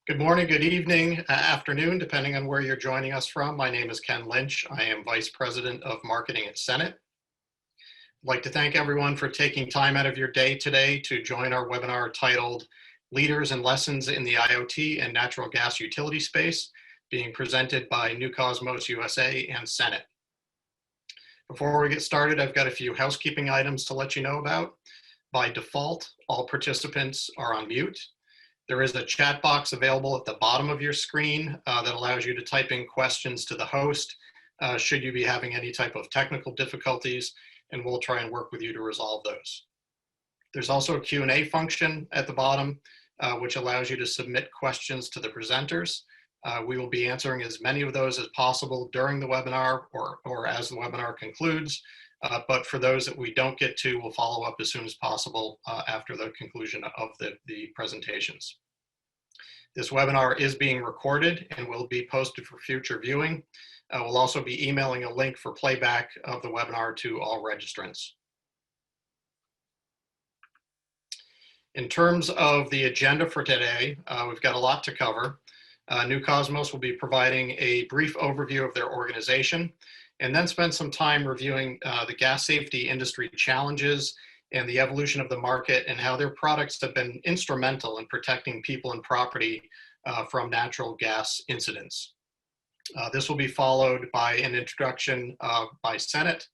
Good morning, good evening, afternoon, depending on where you're joining us from. My name is Ken Lynch. I am Vice President of Marketing at Senet. I'd like to thank everyone for taking time out of your day today to join our webinar titled Leaders and Lessons in the IoT and Natural Gas Utility Space, being presented by New Cosmos USA and Senet. Before we get started, I've got a few housekeeping items to let you know about. By default, all participants are on mute. There is a chat box available at the bottom of your screen that allows you to type in questions to the host should you be having any type of technical difficulties, and we'll try and work with you to resolve those. There's also a Q&A function at the bottom, which allows you to submit questions to the presenters. We will be answering as many of those as possible during the webinar or as the webinar concludes. But for those that we don't get to, we'll follow up as soon as possible after the conclusion of the presentations. This webinar is being recorded and will be posted for future viewing. We'll also be emailing a link for playback of the webinar to all registrants. In terms of the agenda for today, we've got a lot to cover. New Cosmos will be providing a brief overview of their organization, and then spend some time reviewing the gas safety industry challenges and the evolution of the market and how their products have been instrumental in protecting people and property from natural gas incidents. This will be followed by an introduction by Senet,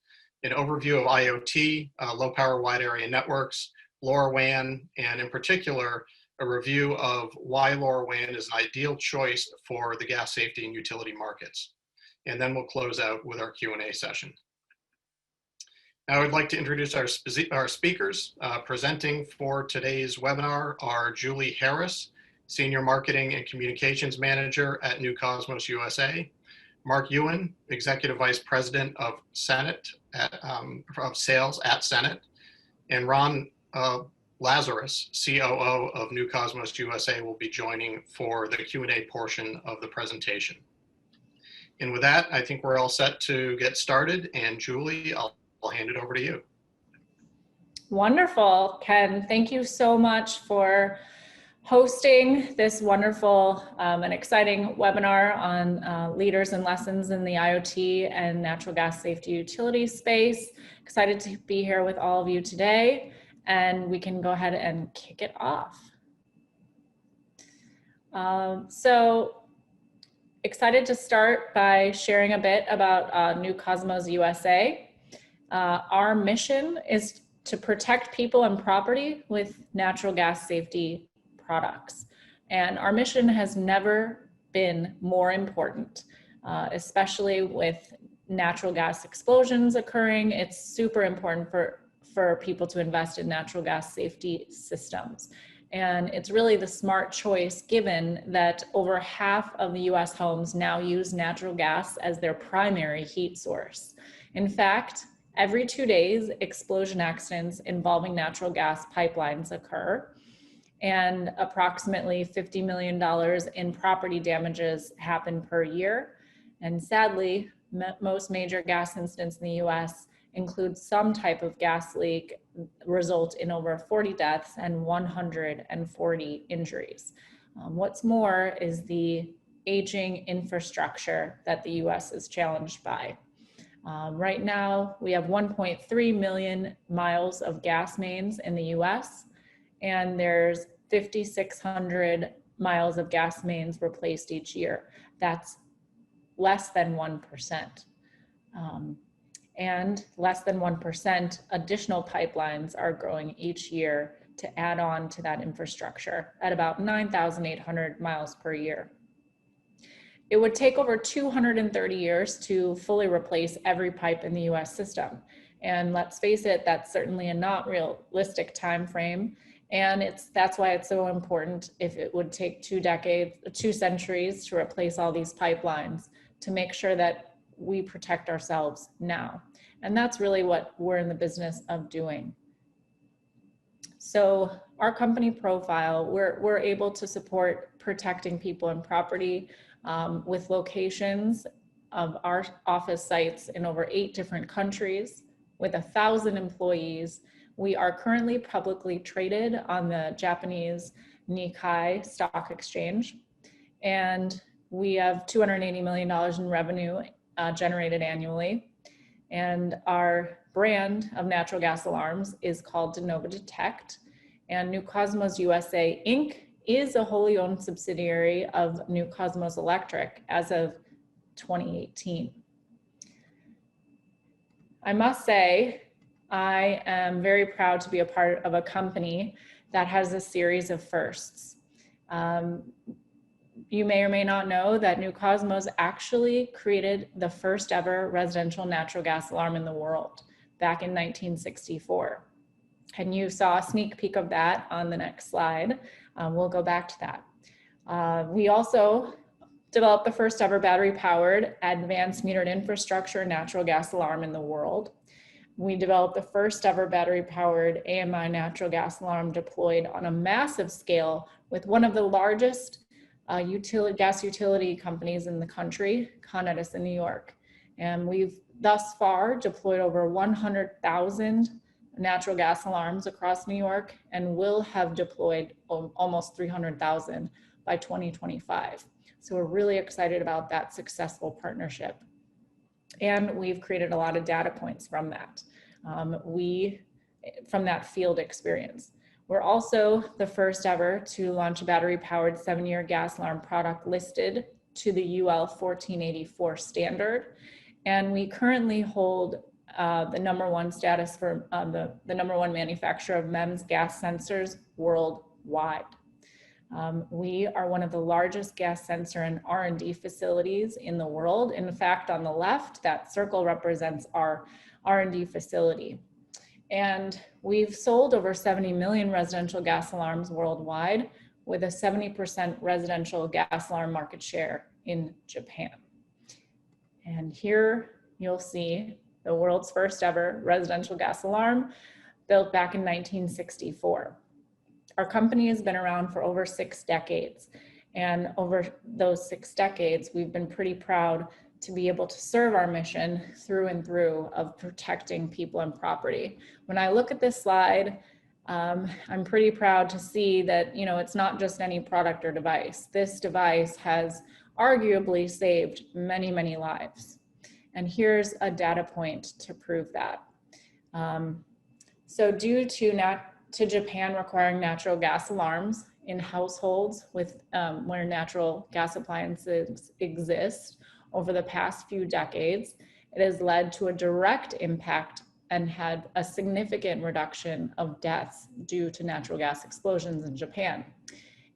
an overview of IoT, low power wide area networks, LoRaWAN, and in particular, a review of why LoRaWAN is an ideal choice for the gas safety and utility markets. And then we'll close out with our Q&A session. Now I'd like to introduce our speakers. Presenting for today's webinar are Julie Harris, Senior Marketing and Communications Manager at New Cosmos USA, Mark Ewan, Executive Vice President of Sales at Senet, and Ron Lazarus, COO of New Cosmos USA, will be joining for the Q&A portion of the presentation. And with that, I think we're all set to get started. And Julie, I'll hand it over to you. Wonderful, Ken. Thank you so much for hosting this wonderful and exciting webinar on leaders and lessons in the IoT and natural gas safety utility space. Excited to be here with all of you today, and we can go ahead and kick it off. Excited to start by sharing a bit about New Cosmos USA. Our mission is to protect people and property with natural gas safety products. And our mission has never been more important, especially with natural gas explosions occurring. It's super important for people to invest in natural gas safety systems. And it's really the smart choice given that over half of the US homes now use natural gas as their primary heat source. In fact, every 2 days, explosion accidents involving natural gas pipelines occur, and approximately $50 million in property damages happen per year. And sadly, most major gas incidents in the US include some type of gas leak, result in over 40 deaths and 140 injuries. What's more is the aging infrastructure that the US is challenged by. Right now, we have 1.3 million miles of gas mains in the US, and there's 5,600 miles of gas mains replaced each year. That's less than 1%. And less than 1% additional pipelines are growing each year to add on to that infrastructure at about 9,800 miles per year. It would take over 230 years to fully replace every pipe in the US system. And let's face it, that's certainly a not realistic time frame. And that's why it's so important, if it would take 2 centuries to replace all these pipelines, to make sure that we protect ourselves now. And that's really what we're in the business of doing. So our company profile, we're able to support protecting people and property with locations of our office sites in over 8 different countries with 1,000 employees. We are currently publicly traded on the Japanese Nikkei stock exchange. and we have $280 million in revenue generated annually. And our brand of natural gas alarms is called Denova Detect. And New Cosmos USA Inc. is a wholly owned subsidiary of New Cosmos Electric as of 2018. I must say, I am very proud to be a part of a company that has a series of firsts. You may or may not know that New Cosmos actually created the first ever residential natural gas alarm in the world back in 1964. And you saw a sneak peek of that on the next slide. We'll go back to that. We also developed the first ever battery powered advanced metered infrastructure natural gas alarm in the world. We developed the first ever battery powered AMI natural gas alarm deployed on a massive scale with one of the largest gas utility companies in the country, Con Edison, New York. And we've thus far deployed over 100,000 natural gas alarms across New York and will have deployed almost 300,000 by 2025. So we're really excited about that successful partnership. And we've created a lot of data points from that, from that field experience. We're also the first ever to launch a battery-powered 7-year gas alarm product listed to the UL 1484 standard. And we currently hold the #1 status for the #1 manufacturer of MEMS gas sensors worldwide. We are one of the largest gas sensor and R&D facilities in the world. In fact, on the left, that circle represents our R&D facility. And we've sold over 70 million residential gas alarms worldwide with a 70% residential gas alarm market share in Japan. And here you'll see the world's first ever residential gas alarm built back in 1964. Our company has been around for over 6 decades. And over those 6 decades, we've been pretty proud to be able to serve our mission through and through of protecting people and property. When I look at this slide, I'm pretty proud to see that, you know, it's not just any product or device. This device has arguably saved many, many lives. And here's a data point to prove that. So due to Japan requiring natural gas alarms in households with where natural gas appliances exist over the past few decades, it has led to a direct impact and had a significant reduction of deaths due to natural gas explosions in Japan.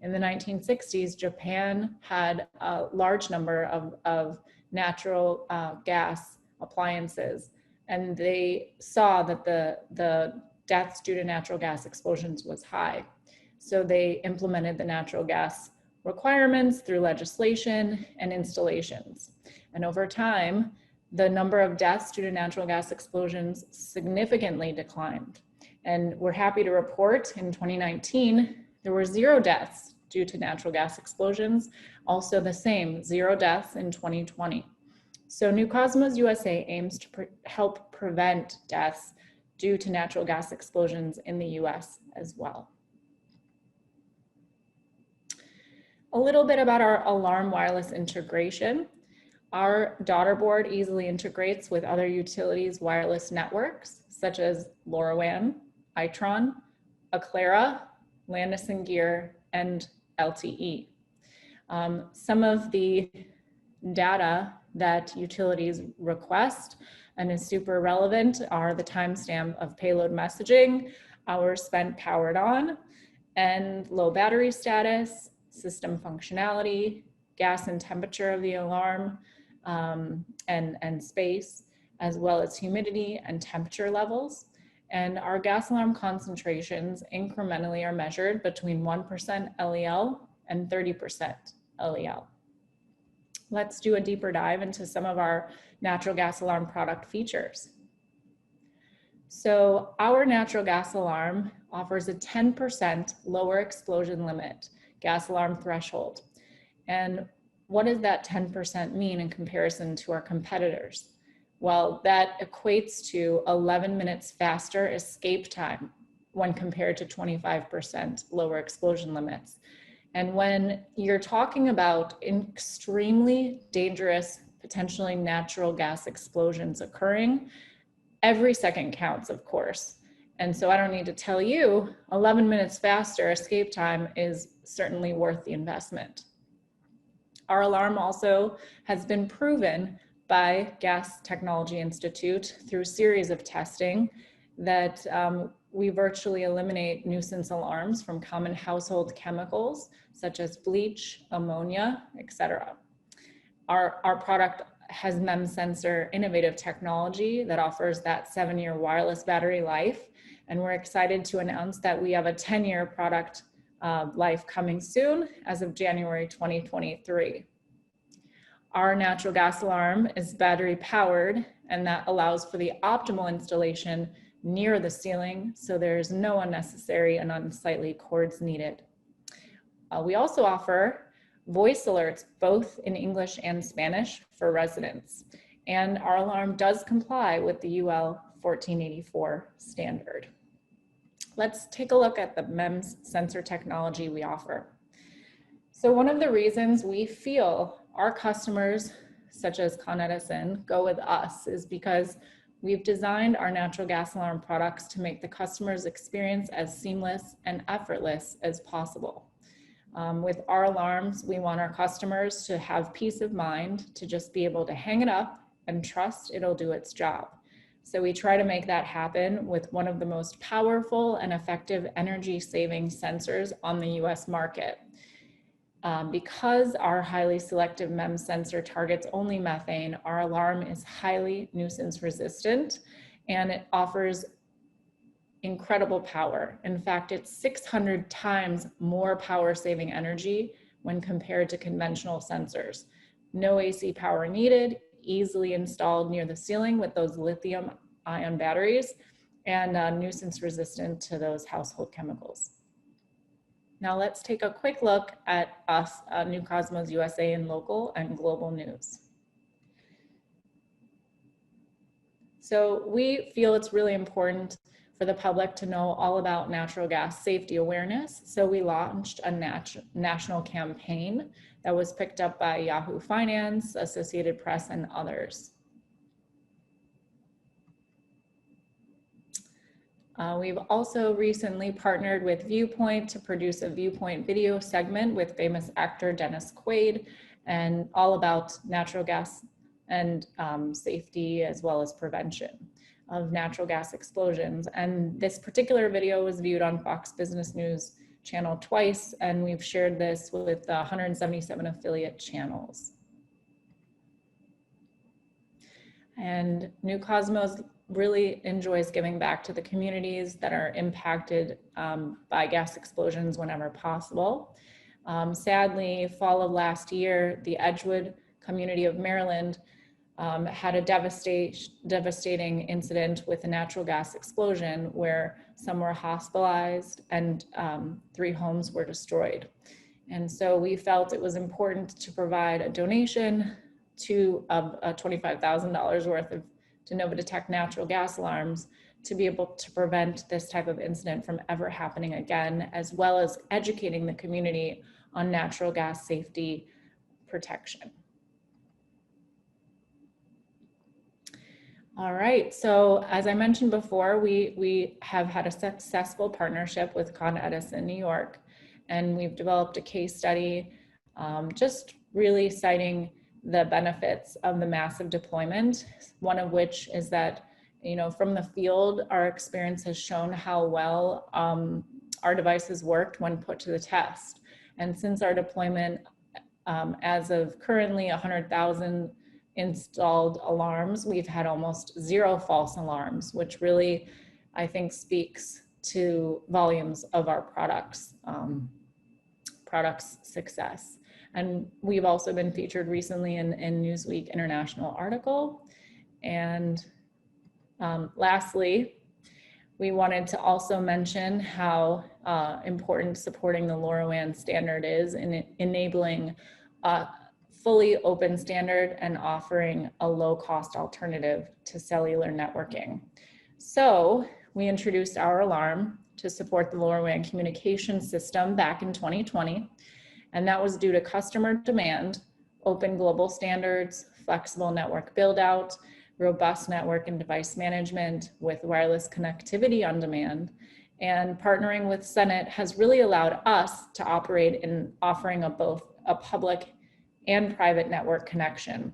In the 1960s, Japan had a large number of natural gas appliances, and they saw that the deaths due to natural gas explosions was high. So they implemented the natural gas requirements through legislation and installations. And over time, the number of deaths due to natural gas explosions significantly declined. And we're happy to report in 2019, there were 0 deaths due to natural gas explosions. Also the same, 0 deaths in 2020. So New Cosmos USA aims to help prevent deaths due to natural gas explosions in the US as well. A little bit about our alarm wireless integration. Our daughter board easily integrates with other utilities' wireless networks, such as LoRaWAN, Itron, Aclara, Landis+Gyr, and LTE. Some of the data that utilities request and is super relevant are the timestamp of payload messaging, hours spent powered on, and low battery status, system functionality, gas and temperature of the alarm, and space, as well as humidity and temperature levels. And our gas alarm concentrations incrementally are measured between 1% LEL and 30% LEL. Let's do a deeper dive into some of our natural gas alarm product features. So our natural gas alarm offers a 10% lower explosion limit gas alarm threshold. And what does that 10% mean in comparison to our competitors? Well, that equates to 11 minutes faster escape time when compared to 25% lower explosion limits. And when you're talking about extremely dangerous, potentially natural gas explosions occurring, every second counts, of course. And so I don't need to tell you, 11 minutes faster escape time is certainly worth the investment. Our alarm also has been proven by Gas Technology Institute through a series of testing that we virtually eliminate nuisance alarms from common household chemicals such as bleach, ammonia, etc. Our product has MEMS sensor innovative technology that offers that 7-year wireless battery life. And we're excited to announce that we have a 10-year product life coming soon as of January 2023. Our natural gas alarm is battery powered, and that allows for the optimal installation near the ceiling, so there's no unnecessary and unsightly cords needed. We also offer voice alerts, both in English and Spanish for residents. And our alarm does comply with the UL 1484 standard. Let's take a look at the MEMS sensor technology we offer. So one of the reasons we feel our customers, such as Con Edison, go with us is because we've designed our natural gas alarm products to make the customer's experience as seamless and effortless as possible. With our alarms, we want our customers to have peace of mind, to just be able to hang it up and trust it'll do its job. So we try to make that happen with one of the most powerful and effective energy saving sensors on the US market. Because our highly selective MEMS sensor targets only methane, our alarm is highly nuisance resistant, and it offers incredible power. In fact, it's 600 times more power saving energy when compared to conventional sensors. No AC power needed, easily installed near the ceiling with those lithium ion batteries, and nuisance resistant to those household chemicals. Now let's take a quick look at us, New Cosmos USA, in local and global news. So we feel it's really important for the public to know all about natural gas safety awareness. So we launched a national campaign that was picked up by Yahoo Finance, Associated Press, and others. We've also recently partnered with Viewpoint to produce a Viewpoint video segment with famous actor Dennis Quaid, and all about natural gas and safety, as well as prevention of natural gas explosions. And this particular video was viewed on Fox Business News channel twice, and we've shared this with 177 affiliate channels. And New Cosmos really enjoys giving back to the communities that are impacted by gas explosions whenever possible. Sadly, fall of last year, the Edgewood community of Maryland had a devastating incident with a natural gas explosion where some were hospitalized and 3 homes were destroyed. And so we felt it was important to provide a donation to $25,000 worth of de novo detect natural gas alarms to be able to prevent this type of incident from ever happening again, as well as educating the community on natural gas safety protection. All right, so as I mentioned before, we have had a successful partnership with Con Edison, New York, and we've developed a case study just really citing the benefits of the massive deployment, one of which is that, you know, from the field, our experience has shown how well our devices worked when put to the test. And since our deployment, as of currently 100,000 installed alarms, we've had almost 0 false alarms, which really, I think, speaks to volumes of our products' success. And we've also been featured recently in Newsweek International article. And lastly, we wanted to also mention how important supporting the LoRaWAN standard is in enabling a fully open standard and offering a low-cost alternative to cellular networking. So we introduced our alarm to support the LoRaWAN communication system back in 2020. And that was due to customer demand, open global standards, flexible network build out, robust network and device management with wireless connectivity on demand. And partnering with Senet has really allowed us to operate in offering both a public and private network connection.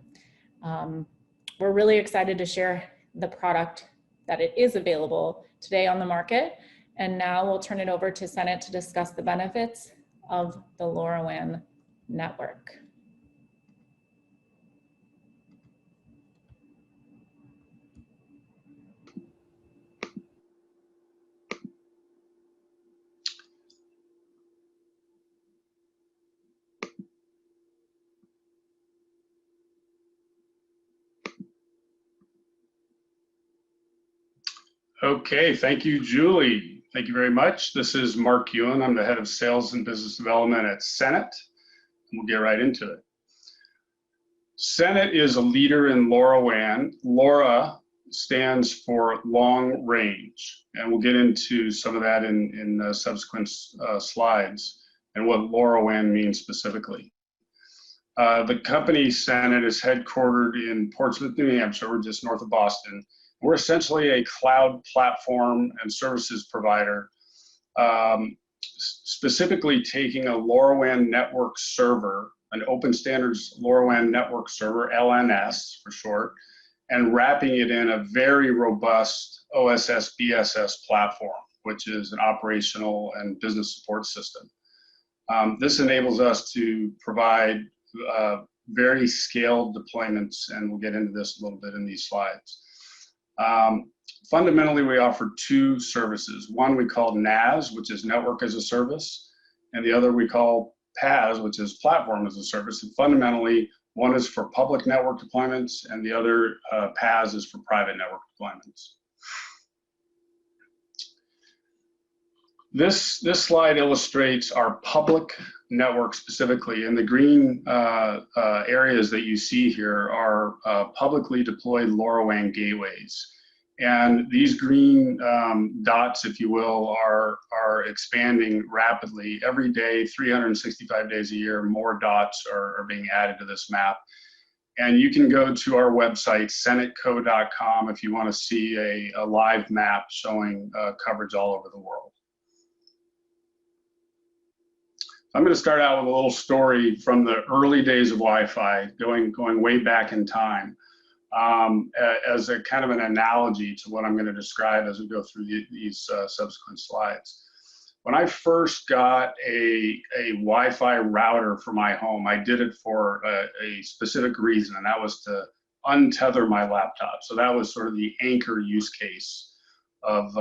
We're really excited to share the product that it is available today on the market. And now we'll turn it over to Senet to discuss the benefits of the LoRaWAN network. Okay, thank you, Julie. Thank you very much. This is Mark Ewan. I'm the head of sales and business development at Senet. We'll get right into it. Senet is a leader in LoRaWAN. LoRa stands for long range, and we'll get into some of that in subsequent slides and what LoRaWAN means specifically. The company Senet is headquartered in Portsmouth, New Hampshire. We're just north of Boston. We're essentially a cloud platform and services provider, specifically taking a LoRaWAN network server, an open standards LoRaWAN network server, LNS for short, and wrapping it in a very robust OSS BSS platform, which is an operational and business support system. This enables us to provide very scaled deployments, and we'll get into this a little bit in these slides. Fundamentally, we offer two services. One we call NAS, which is Network as a Service, and the other we call PaaS, which is Platform as a Service. And fundamentally, one is for public network deployments, and the other, PaaS, is for private network deployments. This slide illustrates our public network specifically, and the green areas that you see here are publicly deployed LoRaWAN gateways. And these green dots, if you will, are expanding rapidly. Every day, 365 days a year, more dots are being added to this map. And you can go to our website, senetco.com, if you want to see a live map showing coverage all over the world. I'm going to start out with a little story from the early days of Wi-Fi, going way back in time, as a kind of an analogy to what I'm going to describe as we go through these subsequent slides. When I first got a Wi-Fi router for my home, I did it for a specific reason, and that was to untether my laptop. So that was sort of the anchor use case of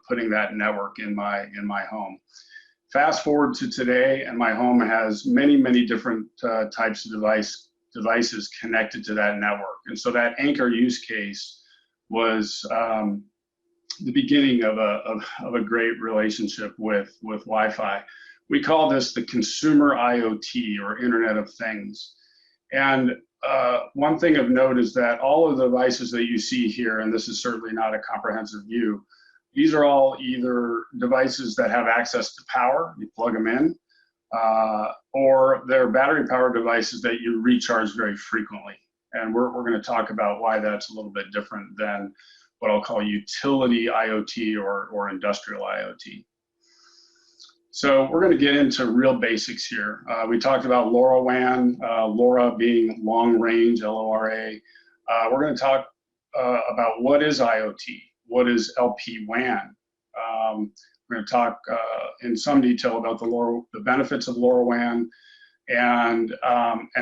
putting that network in my home. Fast forward to today, and my home has many different types of devices connected to that network. And so that anchor use case was the beginning of a great relationship with Wi-Fi. We call this the consumer IoT, or Internet of Things. And one thing of note is that all of the devices that you see here, and this is certainly not a comprehensive view, these are all either devices that have access to power, you plug them in, or they're battery-powered devices that you recharge very frequently. And we're going to talk about why that's a little bit different than what I'll call utility IoT or industrial IoT. So we're going to get into real basics here. We talked about LoRaWAN, LoRa being long range, LoRa. We're going to talk about what is IoT. What is LPWAN? We're going to talk in some detail about the benefits of LoRaWAN and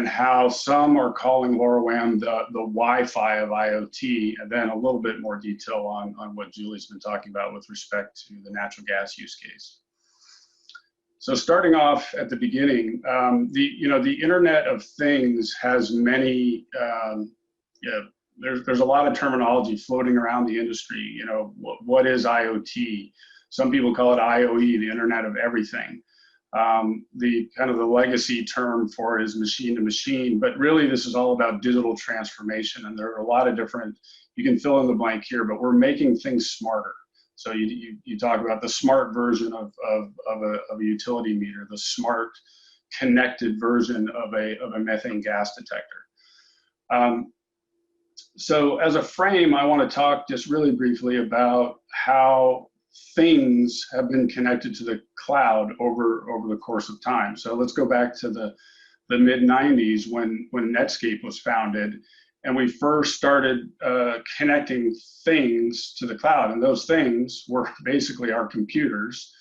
how some are calling LoRaWAN the Wi-Fi of IoT, and then a little bit more detail on what Julie's been talking about with respect to the natural gas use case. So starting off at the beginning, the Internet of Things has many there's a lot of terminology floating around the industry. You know, what is IoT? Some people call it IoE, the Internet of Everything. The kind of the legacy term for it is machine to machine, but really this is all about digital transformation, and there are a lot of different, you can fill in the blank here, but we're making things smarter. So you talk about the smart version of a utility meter, the smart connected version of a methane gas detector. So as a frame, I want to talk just really briefly about how things have been connected to the cloud over the course of time. So let's go back to the mid-90s when Netscape was founded, and we first started connecting things to the cloud, and those things were basically our computers.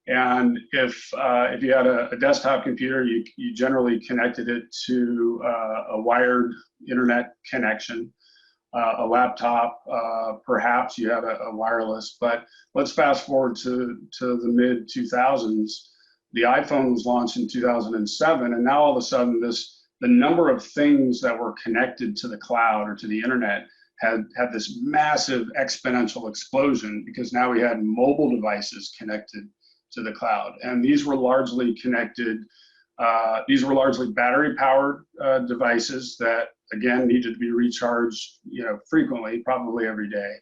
And if you had a desktop computer, you generally connected it to a wired internet connection. A laptop, perhaps you had a wireless, but let's fast forward to the mid 2000s. The iPhone was launched in 2007, and now all of a sudden the number of things that were connected to the cloud or to the internet had this massive exponential explosion, because now we had mobile devices connected to the cloud, and these were largely connected. These were largely battery-powered devices that, again, needed to be recharged, frequently, probably every day,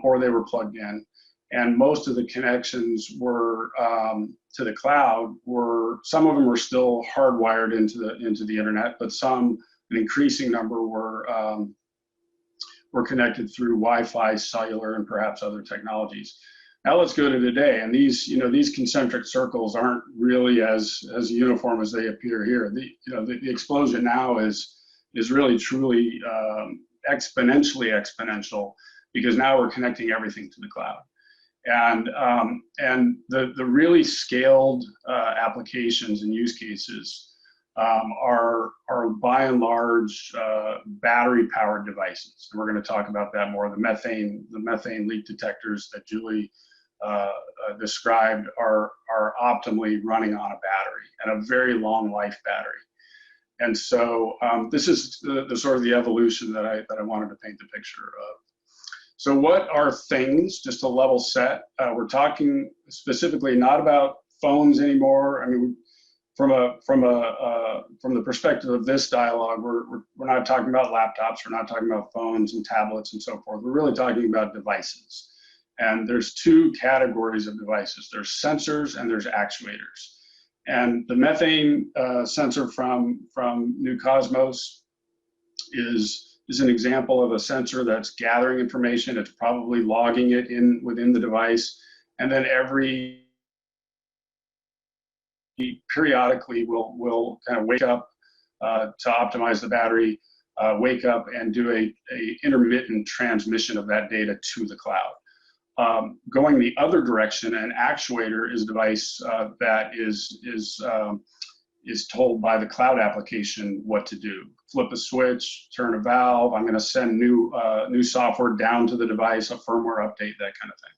or they were plugged in. And most of the connections were to the cloud. Some of them were still hardwired into the internet, but an increasing number were connected through Wi-Fi, cellular, and perhaps other technologies. Now let's go to today, and these concentric circles aren't really as uniform as they appear here. The explosion now is really truly exponentially exponential, because now we're connecting everything to the cloud, and the really scaled applications and use cases are by and large battery-powered devices, and we're going to talk about that more. The methane leak detectors that Julie described are optimally running on a battery, and a very long life battery. And so this is the sort of the evolution that I wanted to paint the picture of. So what are things, just to level set? We're talking specifically not about phones anymore. I mean, from the perspective of this dialogue, we're not talking about laptops, we're not talking about phones and tablets and so forth. We're really talking about devices. And there's two categories of devices. There's sensors and there's actuators. And the methane sensor from New Cosmos is an example of a sensor that's gathering information. It's probably logging it within the device, and then periodically will kind of wake up to optimize the battery, wake up and do a intermittent transmission of that data to the cloud. Going the other direction, an actuator is a device that is told by the cloud application what to do. Flip a switch, turn a valve. I'm going to send new software down to the device, a firmware update, that kind of thing.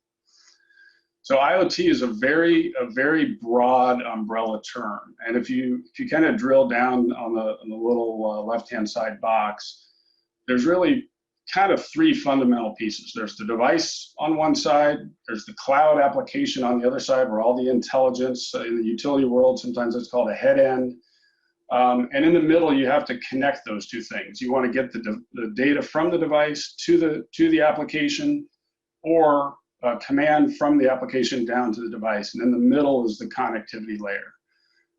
So IoT is a very broad umbrella term, and if you kind of drill down on the little left-hand side box, there's really kind of three fundamental pieces. There's the device on one side, there's the cloud application on the other side, where all the intelligence in the utility world, sometimes it's called a head end. And in the middle, you have to connect those two things. You want to get the data from the device to the application, or command from the application down to the device. And in the middle is the connectivity layer.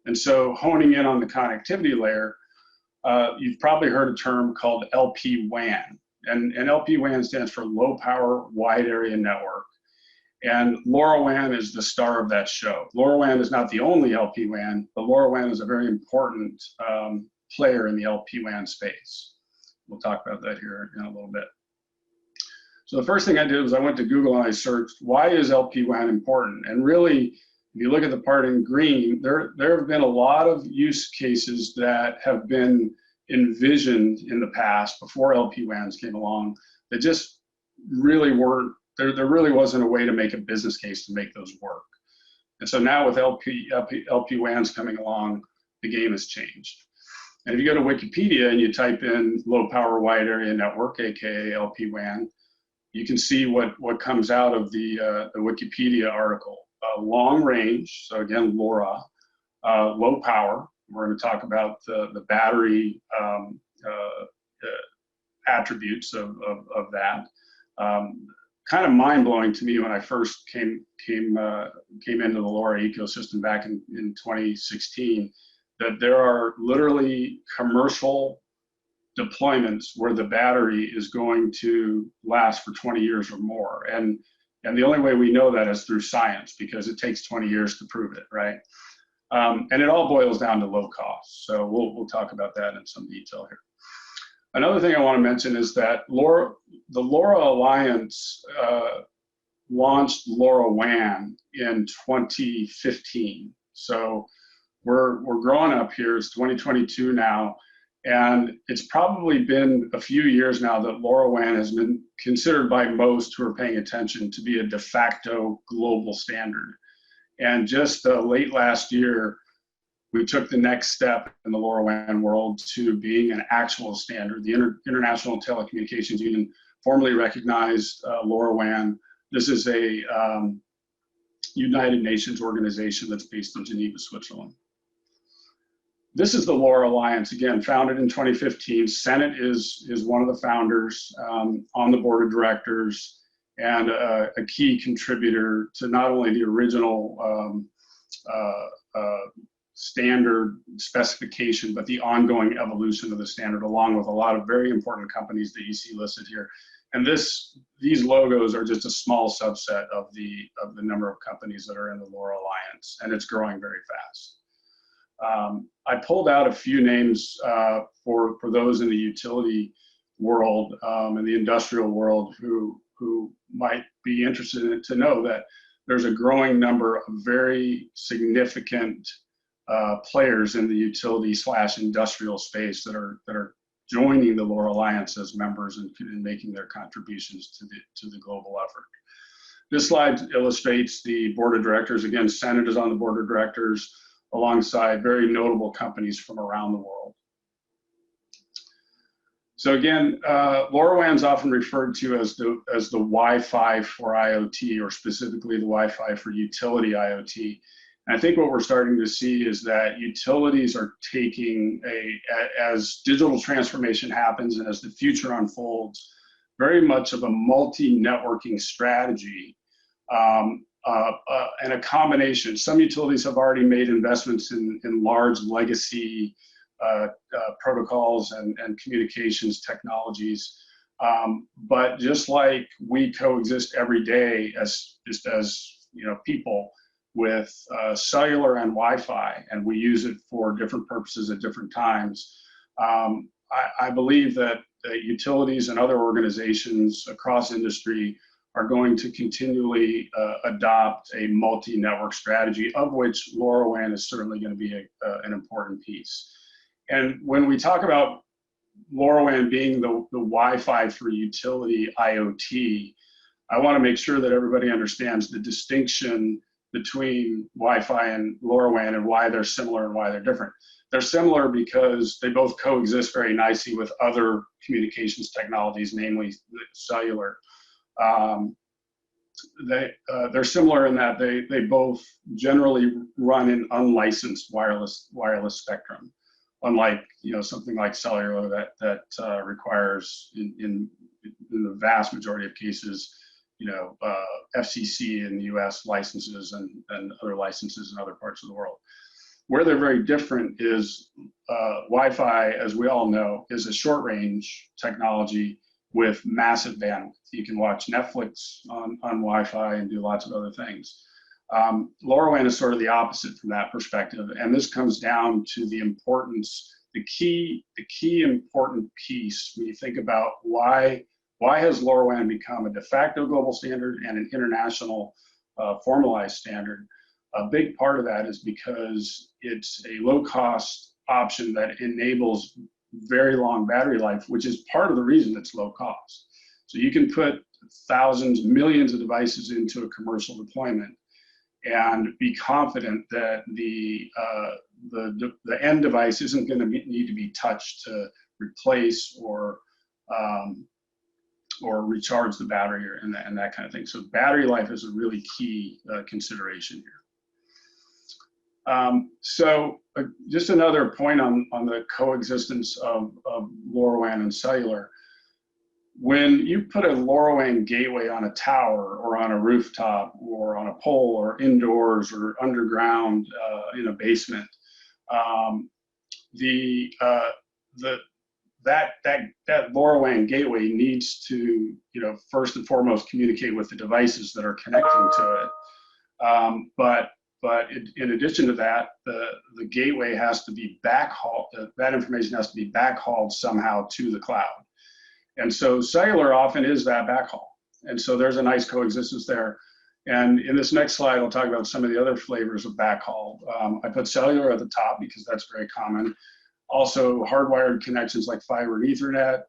And so honing in on the connectivity layer, you've probably heard a term called LPWAN. And LPWAN stands for Low Power Wide Area Network. And LoRaWAN is the star of that show. LoRaWAN is not the only LPWAN, but LoRaWAN is a very important player in the LPWAN space. We'll talk about that here in a little bit. So the first thing I did was I went to Google and I searched, why is LPWAN important? And really, if you look at the part in green, there have been a lot of use cases that have been envisioned in the past before LPWANs came along that just really weren't, there really wasn't a way to make a business case to make those work. And so now with LPWANs coming along, the game has changed. And if you go to Wikipedia and you type in low power wide area network, AKA LPWAN, you can see what comes out of the Wikipedia article. Long range, so again, LoRa, low power. We're going to talk about the battery attributes of that. kind of mind-blowing to me when I first came into the LoRa ecosystem back in 2016, that there are literally commercial deployments where the battery is going to last for 20 years or more. And the only way we know that is through science, because it takes 20 years to prove it, right? And it all boils down to low cost. So we'll talk about that in some detail here. Another thing I want to mention is that the LoRa Alliance launched LoRaWAN in 2015. So we're growing up here. It's 2022 now, and it's probably been a few years now that LoRaWAN has been considered by most who are paying attention to be a de facto global standard. And just late last year, we took the next step in the LoRaWAN world to being an actual standard. The International Telecommunications Union formally recognized LoRaWAN. This is a United Nations organization that's based in Geneva, Switzerland. This is the LoRa Alliance, again, founded in 2015. Senet is one of the founders, on the board of directors, and a key contributor to not only the original standard specification, but the ongoing evolution of the standard, along with a lot of very important companies that you see listed here. And these logos are just a small subset of the number of companies that are in the LoRa Alliance, and it's growing very fast. I pulled out a few names for those in the utility world and the industrial world who might be interested in it, to know that there's a growing number of very significant players in the utility/industrial space that are joining the LoRa Alliance as members and making their contributions to the global effort. This slide illustrates the board of directors. Again, Senet is on the board of directors alongside very notable companies from around the world. So again, LoRaWAN is often referred to as the Wi-Fi for IoT, or specifically the Wi-Fi for utility IoT. And I think what we're starting to see is that utilities are taking as digital transformation happens and as the future unfolds, very much of a multi-networking strategy and a combination. Some utilities have already made investments in large legacy protocols and communications technologies. But just like we coexist every day as people with cellular and Wi-Fi, and we use it for different purposes at different times, I believe that utilities and other organizations across industry are going to continually adopt a multi-network strategy, of which LoRaWAN is certainly going to be an important piece. And when we talk about LoRaWAN being the Wi-Fi for utility IoT, I want to make sure that everybody understands the distinction between Wi-Fi and LoRaWAN and why they're similar and why they're different. They're similar because they both coexist very nicely with other communications technologies, namely cellular. They're similar in that they both generally run in unlicensed wireless spectrum, unlike something like cellular that requires in the vast majority of cases FCC in the US licenses and other licenses in other parts of the world. Where they're very different is Wi-Fi, as we all know, is a short range technology with massive bandwidth. You can watch Netflix on Wi-Fi and do lots of other things. LoRaWAN is sort of the opposite from that perspective, and this comes down to the importance, the key important piece when you think about why has LoRaWAN become a de facto global standard and an international formalized standard. A big part of that is because it's a low-cost option that enables very long battery life, which is part of the reason it's low cost. So you can put thousands, millions of devices into a commercial deployment and be confident that the end device isn't going to need to be touched to replace or recharge the battery and that kind of thing. So battery life is a really key consideration here. Just another point on the coexistence of LoRaWAN and cellular. When you put a LoRaWAN gateway on a tower or on a rooftop or on a pole or indoors or underground in a basement, the that LoRaWAN gateway needs to, first and foremost communicate with the devices that are connecting to it. But in addition to that, the gateway has to be backhauled. That information has to be backhauled somehow to the cloud. And so cellular often is that backhaul. And so there's a nice coexistence there. And in this next slide, I'll talk about some of the other flavors of backhaul. I put cellular at the top because that's very common. Also, hardwired connections like fiber and Ethernet.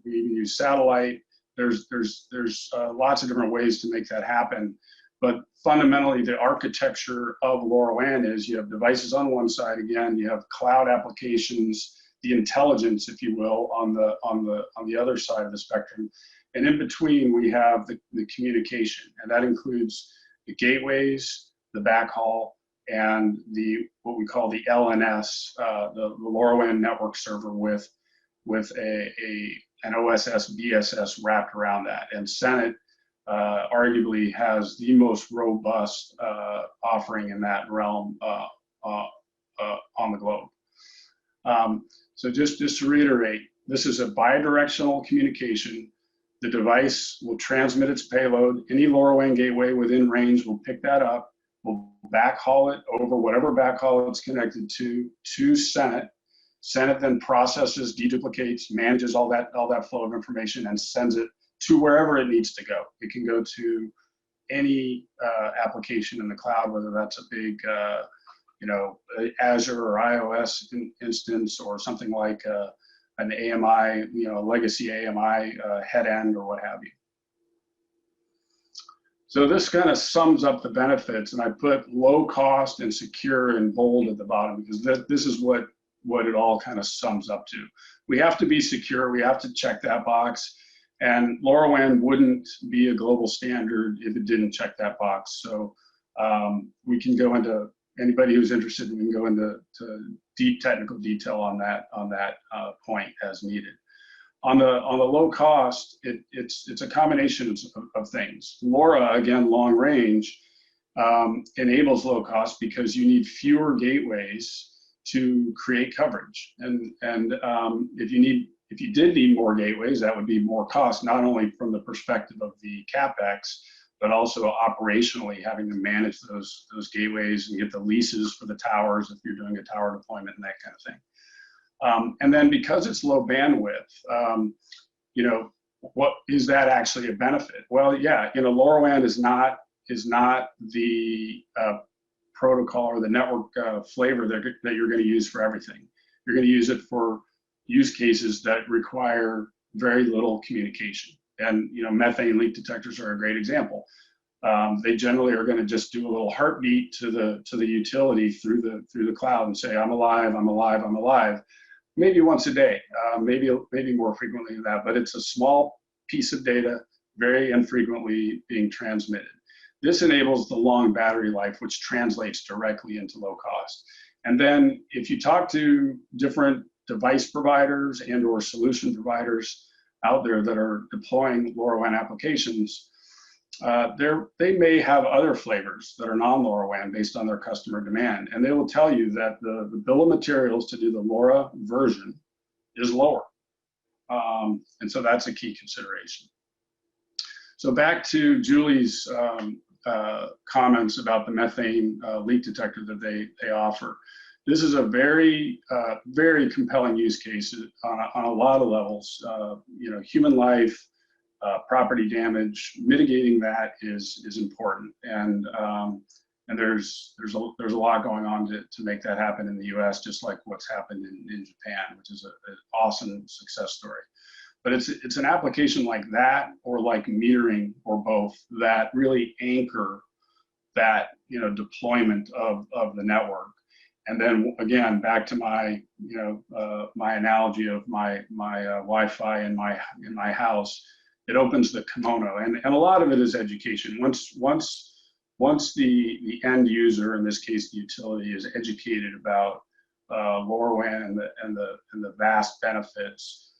We even use satellite. There's lots of different ways to make that happen. But fundamentally, the architecture of LoRaWAN is you have devices on one side. Again, you have cloud applications, the intelligence, if you will, on the other side of the spectrum. And in between, we have the communication, and that includes the gateways, the backhaul, and what we call the LNS, the LoRaWAN network server with an OSS BSS wrapped around that. And Senet arguably has the most robust offering in that realm on the globe. So just to reiterate, this is a bidirectional communication. The device will transmit its payload. Any LoRaWAN gateway within range will pick that up, will backhaul it over whatever backhaul it's connected to Senet. Senet then processes, deduplicates, manages all that flow of information and sends it to wherever it needs to go. It can go to any application in the cloud, whether that's a big Azure or iOS instance or something like an AMI, a legacy AMI head end or what have you. So this kind of sums up the benefits, and I put low cost and secure in bold at the bottom because this is what it all kind of sums up to. We have to be secure, we have to check that box, and LoRaWAN wouldn't be a global standard if it didn't check that box. So we can go into, anybody who's interested, we can go into deep technical detail on that point as needed. On the low cost, it's a combination of things. LoRa, again, long range, enables low cost because you need fewer gateways to create coverage. And if you did need more gateways, that would be more cost, not only from the perspective of the CapEx, but also operationally having to manage those gateways and get the leases for the towers if you're doing a tower deployment and that kind of thing. And then because it's low bandwidth, what is that actually a benefit? Well, yeah, LoRaWAN is not the protocol or the network flavor that you're going to use for everything. You're going to use it for use cases that require very little communication. And methane leak detectors are a great example. They generally are going to just do a little heartbeat to the utility through the cloud and say, I'm alive, I'm alive, I'm alive. Maybe once a day, maybe more frequently than that, but it's a small piece of data, very infrequently being transmitted. This enables the long battery life, which translates directly into low cost. And then if you talk to different device providers and or solution providers out there that are deploying LoRaWAN applications, they may have other flavors that are non-LoRaWAN based on their customer demand. And they will tell you that the bill of materials to do the LoRa version is lower. And so that's a key consideration. So back to Julie's comments about the methane leak detector that they offer. This is a very, very compelling use case on a lot of levels. Human life, property damage, mitigating that is important, and there's a lot going on to make that happen in the U.S., just like what's happened in Japan, which is an awesome success story. But it's an application like that, or like metering, or both, that really anchor that deployment of the network. And then again, back to my my analogy of my Wi-Fi in my house, it opens the kimono, and a lot of it is education. Once the end user, in this case the utility, is educated about LoRaWAN and the vast benefits,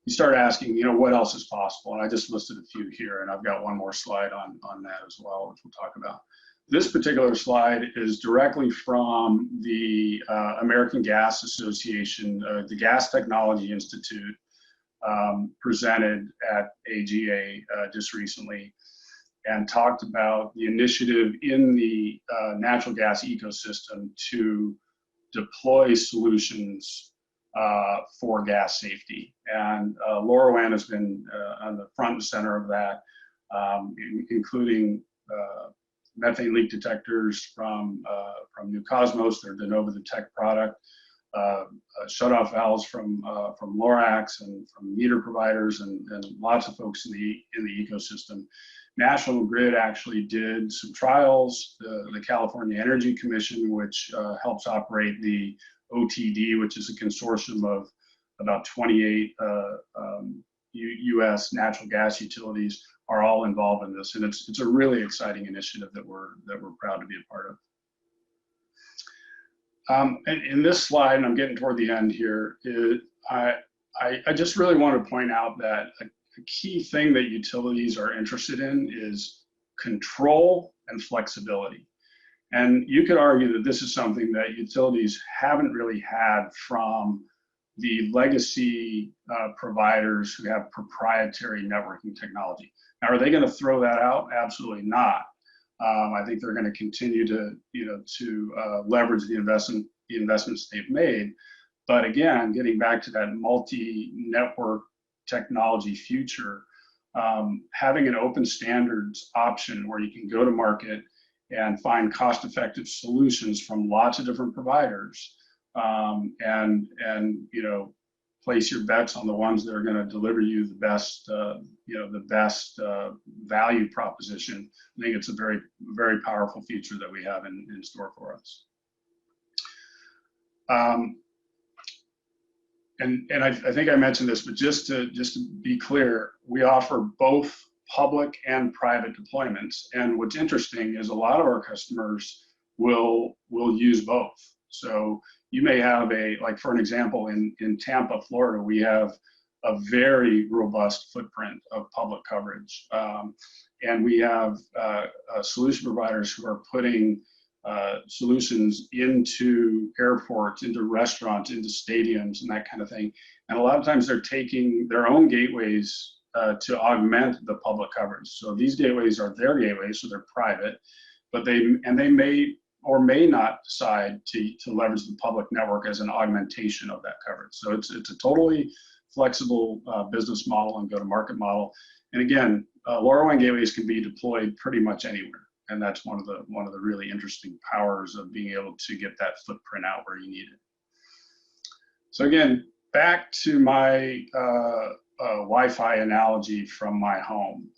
you start asking, what else is possible? And I just listed a few here, and I've got one more slide on that as well, which we'll talk about. This particular slide is directly from the American Gas Association, the Gas Technology Institute, presented at AGA just recently, and talked about the initiative in the natural gas ecosystem to deploy solutions for gas safety. And LoRaWAN has been on the front and center of that, including methane leak detectors from New Cosmos, their de novo detect product, shutoff valves from Lorax and from meter providers and lots of folks in the ecosystem. National Grid actually did some trials. The California Energy Commission, which helps operate the OTD, which is a consortium of about 28 U.S. natural gas utilities, are all involved in this, and it's a really exciting initiative that we're proud to be a part of. And in this slide, and I'm getting toward the end here, I just really want to point out that a key thing that utilities are interested in is control and flexibility. And you could argue that this is something that utilities haven't really had from the legacy providers who have proprietary networking technology. Now, are they going to throw that out? Absolutely not. I think they're going to continue to, leverage the investments they've made. But again, getting back to that multi-network technology future, having an open standards option where you can go to market and find cost-effective solutions from lots of different providers, and place your bets on the ones that are going to deliver you the best, value proposition. I think it's a very, very powerful feature that we have in store for us. And I think I mentioned this, but just to be clear, we offer both public and private deployments. And what's interesting is a lot of our customers will use both. So you may have like for an example, in Tampa, Florida, we have a very robust footprint of public coverage. And we have solution providers who are putting solutions into airports, into restaurants, into stadiums, and that kind of thing. And a lot of times they're taking their own gateways to augment the public coverage. So these gateways are their gateways, so they're private, but they may or may not decide to leverage the public network as an augmentation of that coverage. So it's a totally flexible business model and go-to-market model. And again, LoRaWAN gateways can be deployed pretty much anywhere. And that's one of the really interesting powers of being able to get that footprint out where you need it. So again, back to my Wi-Fi analogy from my home.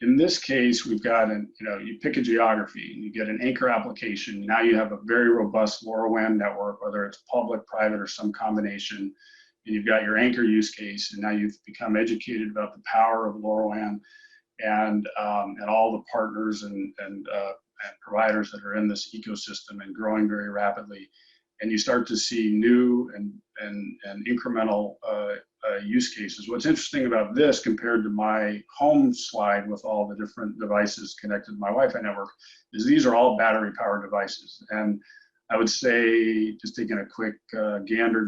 In this case, we've got you pick a geography, you get an anchor application. Now you have a very robust LoRaWAN network, whether it's public, private, or some combination. And you've got your anchor use case, and now you've become educated about the power of LoRaWAN and all the partners and providers that are in this ecosystem and growing very rapidly. And you start to see new and incremental use cases. What's interesting about this compared to my home slide with all the different devices connected to my Wi-Fi network is these are all battery powered devices. And I would say, just taking a quick gander,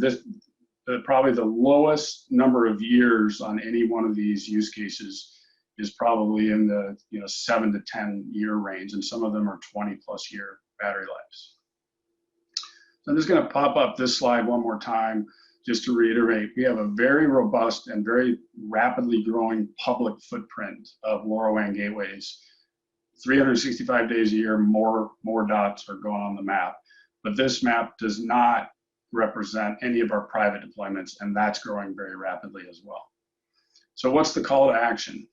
probably the lowest number of years on any one of these use cases is probably in the 7 to 10 year range, and some of them are 20+ year battery lives. So I'm just going to pop up this slide one more time just to reiterate. We have a very robust and very rapidly growing public footprint of LoRaWAN gateways. 365 days a year, more dots are going on the map. But this map does not represent any of our private deployments, and that's growing very rapidly as well. So what's the call to action?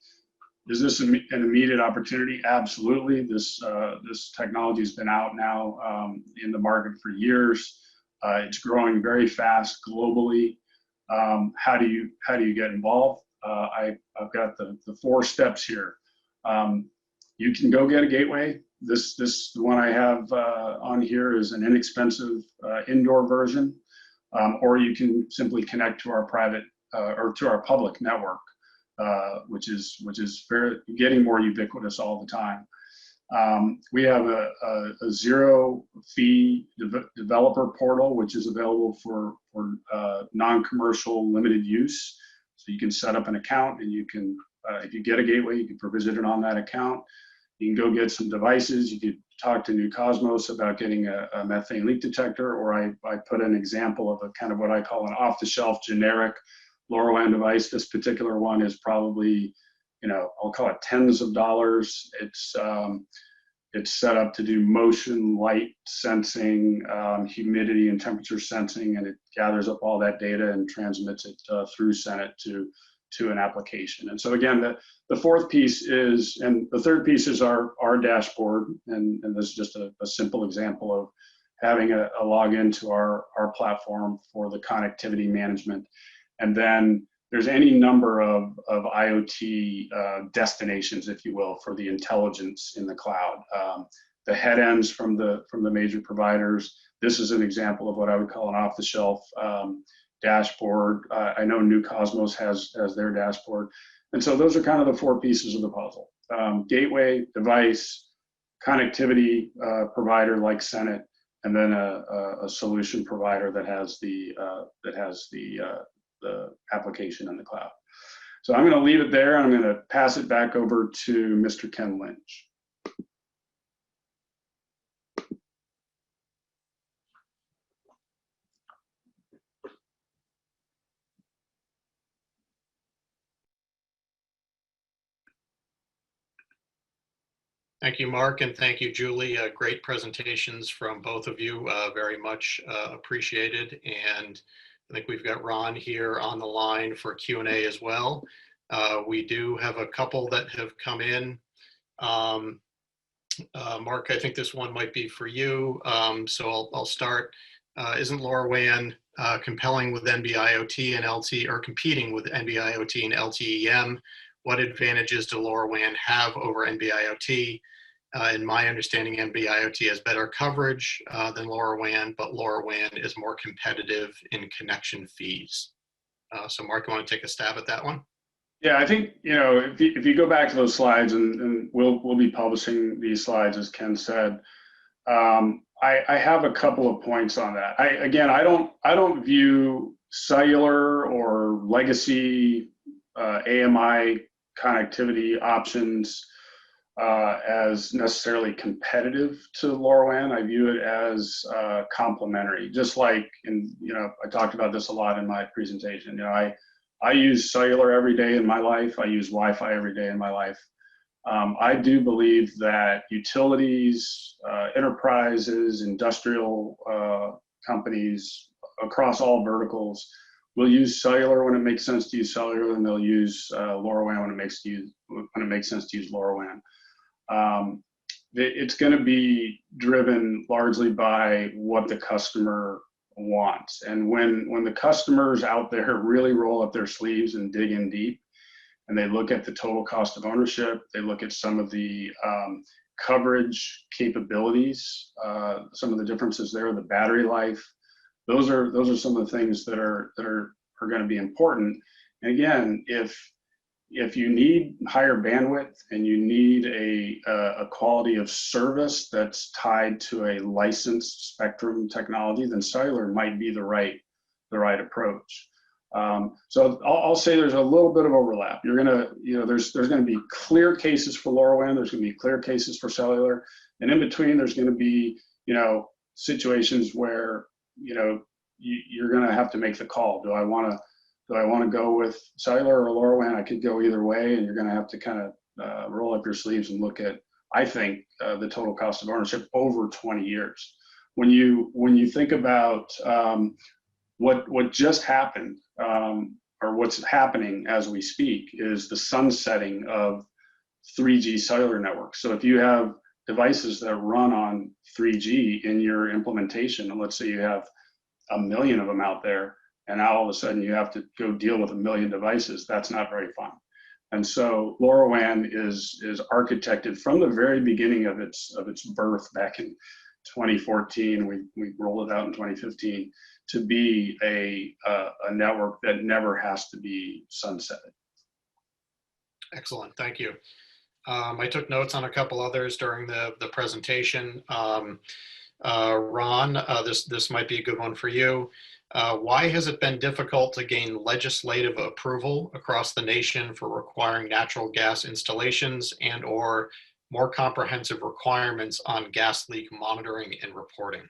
Is this an immediate opportunity? Absolutely. This technology has been out now in the market for years. It's growing very fast globally. How do you get involved? I've got the 4 steps here. You can go get a gateway. The one I have on here is an inexpensive indoor version, or you can simply connect to our private or to our public network, which is getting more ubiquitous all the time. We have a zero fee developer portal, which is available for non-commercial limited use. So you can set up an account, and you can, if you get a gateway, you can provision it on that account. You can go get some devices. You could talk to New Cosmos about getting a methane leak detector, or I put an example of a kind of what I call an off-the-shelf generic LoRaWAN device. This particular one is probably, I'll call it tens of dollars. It's set up to do motion, light sensing, humidity and temperature sensing, and it gathers up all that data and transmits it through Senet to an application. And so again, the fourth piece is, and the third piece is our dashboard, and this is just a simple example of having a login to our platform for the connectivity management. And then there's any number of IoT destinations, if you will, for the intelligence in the cloud. The head ends from the major providers. This is an example of what I would call an off-the-shelf dashboard. I know New Cosmos has their dashboard. And so those are kind of the four pieces of the puzzle. Gateway, device, connectivity provider like Senet, and then a solution provider that has the application in the cloud. So I'm going to leave it there, and I'm going to pass it back over to Mr. Ken Lynch. Thank you, Mark, and thank you, Julie. Great presentations from both of you, very much appreciated. And I think we've got Ron here on the line for Q&A as well. We do have a couple that have come in. Mark, I think this one might be for you. So I'll start. Isn't LoRaWAN compelling with NB-IoT and LT, or competing with NB-IoT and LTE-M? What advantages do LoRaWAN have over NB-IoT? In my understanding, NB-IoT has better coverage than LoRaWAN, but LoRaWAN is more competitive in connection fees. So Mark, you want to take a stab at that one? Yeah, I think, if you go back to those slides, and we'll be publishing these slides, as Ken said, I have a couple of points on that. I don't view cellular or legacy AMI connectivity options as necessarily competitive to LoRaWAN. I view it as complementary. Just like, I talked about this a lot in my presentation. I use cellular every day in my life. I use Wi-Fi every day in my life. I do believe that utilities, enterprises, industrial companies across all verticals will use cellular when it makes sense to use cellular, and they'll use LoRaWAN when it makes sense to use LoRaWAN. It's going to be driven largely by what the customer wants. And when the customers out there really roll up their sleeves and dig in deep, and they look at the total cost of ownership, they look at some of the coverage capabilities, some of the differences there, the battery life, those are some of the things that are going to be important. And again, if you need higher bandwidth and you need a quality of service that's tied to a licensed spectrum technology, then cellular might be the right approach. So I'll say there's a little bit of overlap. There's going to be clear cases for LoRaWAN. There's going to be clear cases for cellular, and in between there's going to be situations where you're going to have to make the call. Do I want to go with cellular or LoRaWAN? I could go either way, and you're going to have to kind of roll up your sleeves and look at, I think, the total cost of ownership over 20 years. When you think about what just happened, or what's happening as we speak, is the sunsetting of 3G cellular networks. So if you have devices that run on 3G in your implementation, and let's say you have 1 million of them out there, and now all of a sudden you have to go deal with 1 million devices, that's not very fun. And so LoRaWAN is architected from the very beginning of its birth back in 2014. We rolled it out in 2015. to be a network that never has to be sunsetted. Excellent, thank you. I took notes on a couple others during the presentation. Ron, this might be a good one for you. Why has it been difficult to gain legislative approval across the nation for requiring natural gas installations and/or more comprehensive requirements on gas leak monitoring and reporting?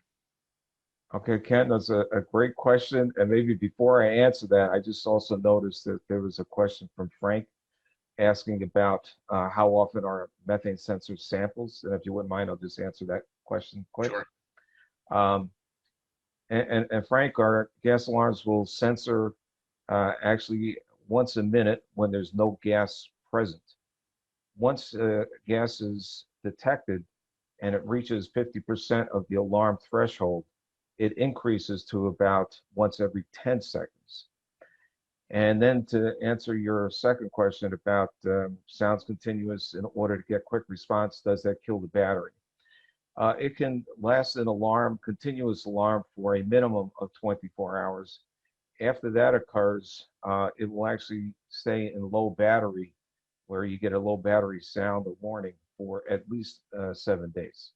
Okay, Ken, that's a great question. And maybe before I answer that, I just also noticed that there was a question from Frank asking about how often are methane sensors samples. And if you wouldn't mind, I'll just answer that question quick. Sure. And Frank, our gas alarms will sensor actually once a minute when there's no gas present. Once gas is detected and it reaches 50% of the alarm threshold, it increases to about once every 10 seconds. And then to answer your second question about sounds continuous in order to get quick response, does that kill the battery? It can last an alarm, continuous alarm, for a minimum of 24 hours. After that occurs, it will actually stay in low battery, where you get a low battery sound or warning for at least 7 days.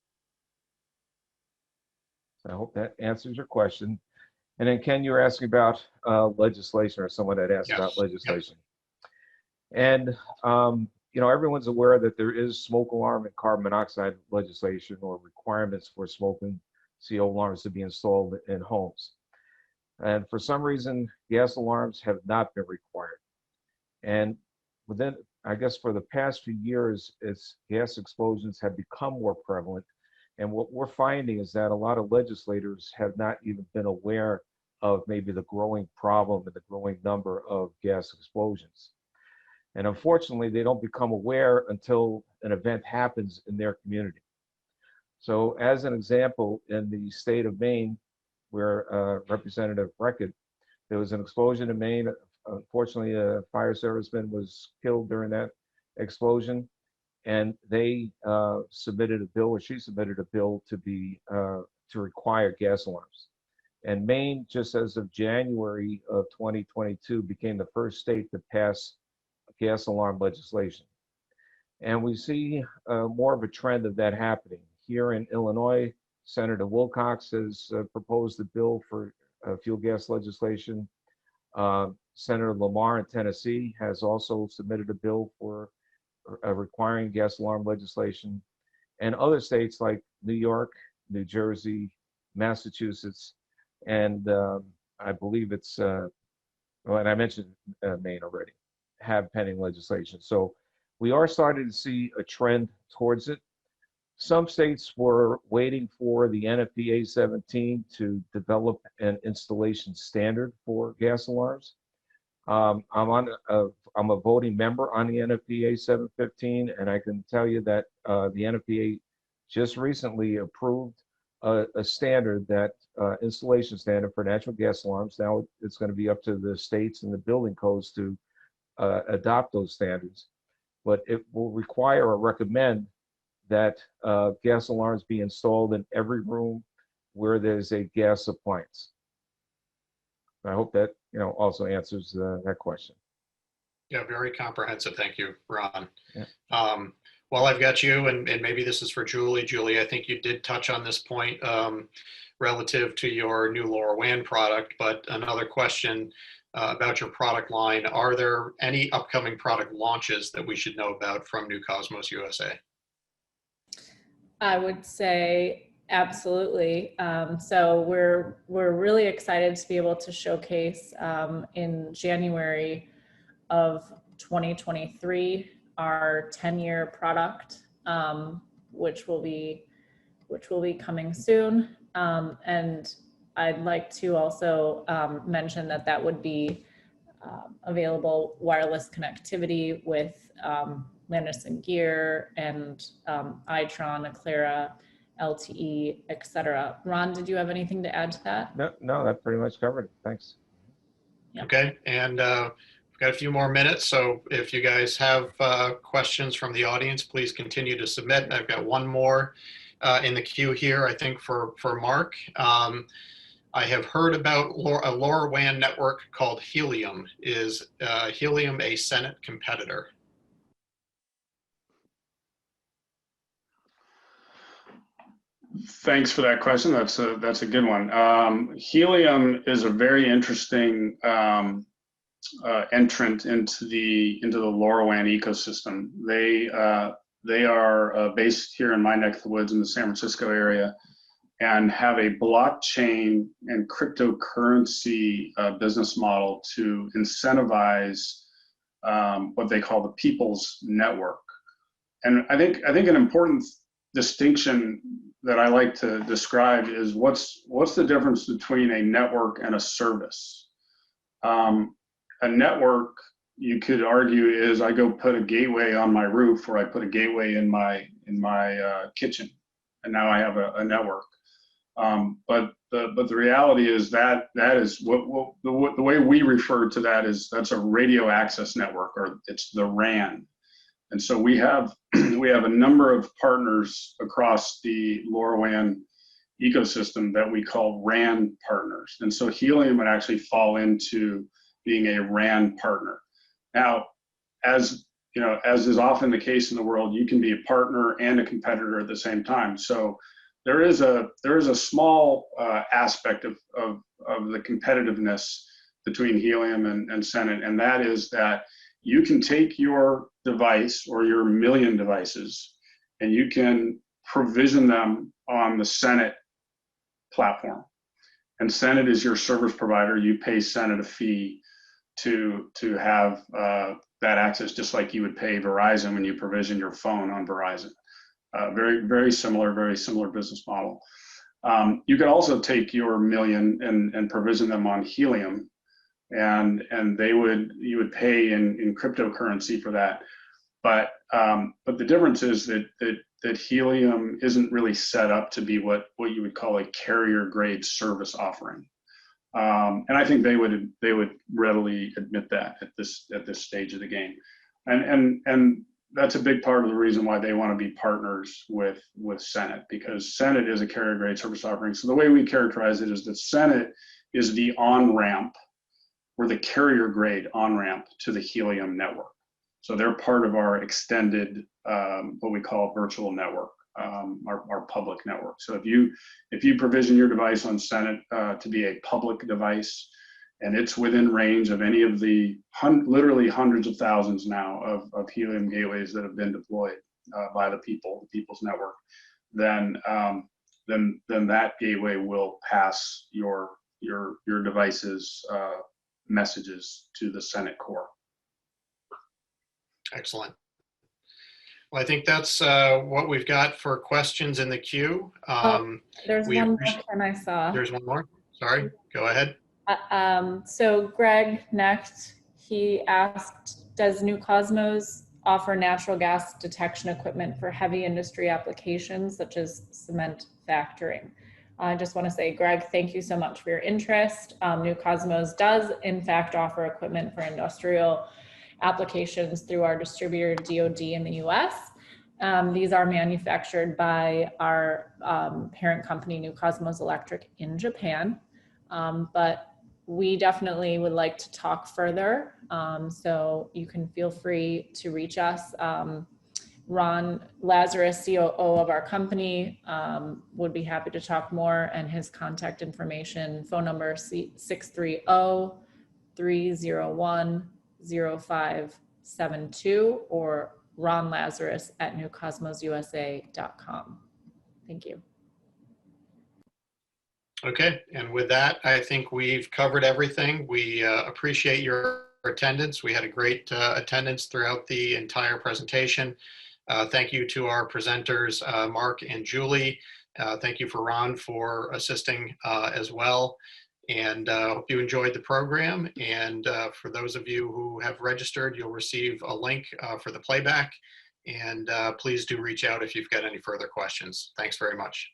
So I hope that answers your question. And then Ken, you were asking about legislation, or someone had asked about legislation. And you know, everyone's aware that there is smoke alarm and carbon monoxide legislation or requirements for smoke and CO alarms to be installed in homes. And for some reason, gas alarms have not been required. And within, I guess, for the past few years, gas explosions have become more prevalent. And what we're finding is that a lot of legislators have not even been aware of maybe the growing problem and the growing number of gas explosions. And unfortunately, they don't become aware until an event happens in their community. So as an example, in the state of Maine, where Representative Breckett, there was an explosion in Maine. Unfortunately, a fire serviceman was killed during that explosion. And they submitted a bill, or she submitted a bill to require gas alarms. And Maine, just as of January of 2022, became the first state to pass gas alarm legislation. And we see more of a trend of that happening. Here in Illinois, Senator Wilcox has proposed a bill for fuel gas legislation. Senator Lamar in Tennessee has also submitted a bill for requiring gas alarm legislation. And other states like New York, New Jersey, Massachusetts, and I believe it's, well, and I mentioned Maine already, have pending legislation. So we are starting to see a trend towards it. Some states were waiting for the NFPA 17 to develop an installation standard for gas alarms. I'm a voting member on the NFPA 715, and I can tell you that the NFPA just recently approved a standard, that installation standard for natural gas alarms. Now it's going to be up to the states and the building codes to adopt those standards, but it will require or recommend that gas alarms be installed in every room where there's a gas appliance. I hope that, you know, also answers that question. Yeah, very comprehensive. Thank you, Ron. Yeah. While I've got you, and maybe this is for Julie. Julie, I think you did touch on this point relative to your new LoRaWAN product, but another question about your product line. Are there any upcoming product launches that we should know about from New Cosmos USA? I would say absolutely. So we're really excited to be able to showcase in January of 2023 our 10-year product, which will be coming soon. And I'd like to also mention that would be available wireless connectivity with Landis & Gyr and Itron, Aclara, LTE, etc. Ron, did you have anything to add to that? No, that pretty much covered it. Thanks. Yeah. Okay, and we've got a few more minutes, so if you guys have questions from the audience, please continue to submit. I've got one more in the queue here, I think for Mark. I have heard about a LoRaWAN network called Helium. Is Helium a Senet competitor? Thanks for that question. That's a good one. Helium is a very interesting entrant into the LoRaWAN ecosystem. They are based here in my neck of the woods in the San Francisco area, and have a blockchain and cryptocurrency business model to incentivize what they call the people's network. And I think an important distinction that I like to describe is what's the difference between a network and a service. A network, you could argue, is I go put a gateway on my roof, or I put a gateway in my kitchen, and now I have a network. But the reality is that is the way we refer to that is that's a radio access network, or it's the RAN. And so we have a number of partners across the LoRaWAN ecosystem that we call RAN partners. And so Helium would actually fall into being a RAN partner. Now, as you know, as is often the case in the world, you can be a partner and a competitor at the same time. So there is a small aspect of the competitiveness between Helium and Senet, and that is that you can take your device or your million devices and you can provision them on the Senet platform. And Senet is your service provider. You pay Senet a fee to have that access, just like you would pay Verizon when you provision your phone on Verizon. Very similar business model. You could also take your million and provision them on Helium, and you would pay in cryptocurrency for that. But the difference is that Helium isn't really set up to be what you would call a carrier grade service offering. And I think they would readily admit that at this stage of the game. And that's a big part of the reason why they want to be partners with Senet, because Senet is a carrier grade service offering. So the way we characterize it is that Senet is the on-ramp, or the carrier grade on-ramp to the Helium network. So they're part of our extended, what we call virtual network, our public network. So if you provision your device on Senet to be a public device, and it's within range of any of the literally hundreds of thousands now of Helium gateways that have been deployed by the people's network, then that gateway will pass your device's messages to the Senet core. Excellent. Well, I think that's what we've got for questions in the queue. There's one more, Ken, I saw. There's one more. Sorry, go ahead. So Greg next, he asked, does New Cosmos offer natural gas detection equipment for heavy industry applications such as cement factoring? I just want to say, Greg, thank you so much for your interest. New Cosmos does in fact offer equipment for industrial applications through our distributor DoD in the US. These are manufactured by our parent company, New Cosmos Electric in Japan. But we definitely would like to talk further. So you can feel free to reach us. Ron Lazarus, COO of our company, would be happy to talk more, and his contact information, phone number 630-301-0572, or ronlazarus@newcosmosusa.com. Thank you. Okay, and with that, I think we've covered everything. We appreciate your attendance. We had a great attendance throughout the entire presentation. Thank you to our presenters, Mark and Julie. Thank you for Ron for assisting as well. And hope you enjoyed the program. And for those of you who have registered, you'll receive a link for the playback. And please do reach out if you've got any further questions. Thanks very much.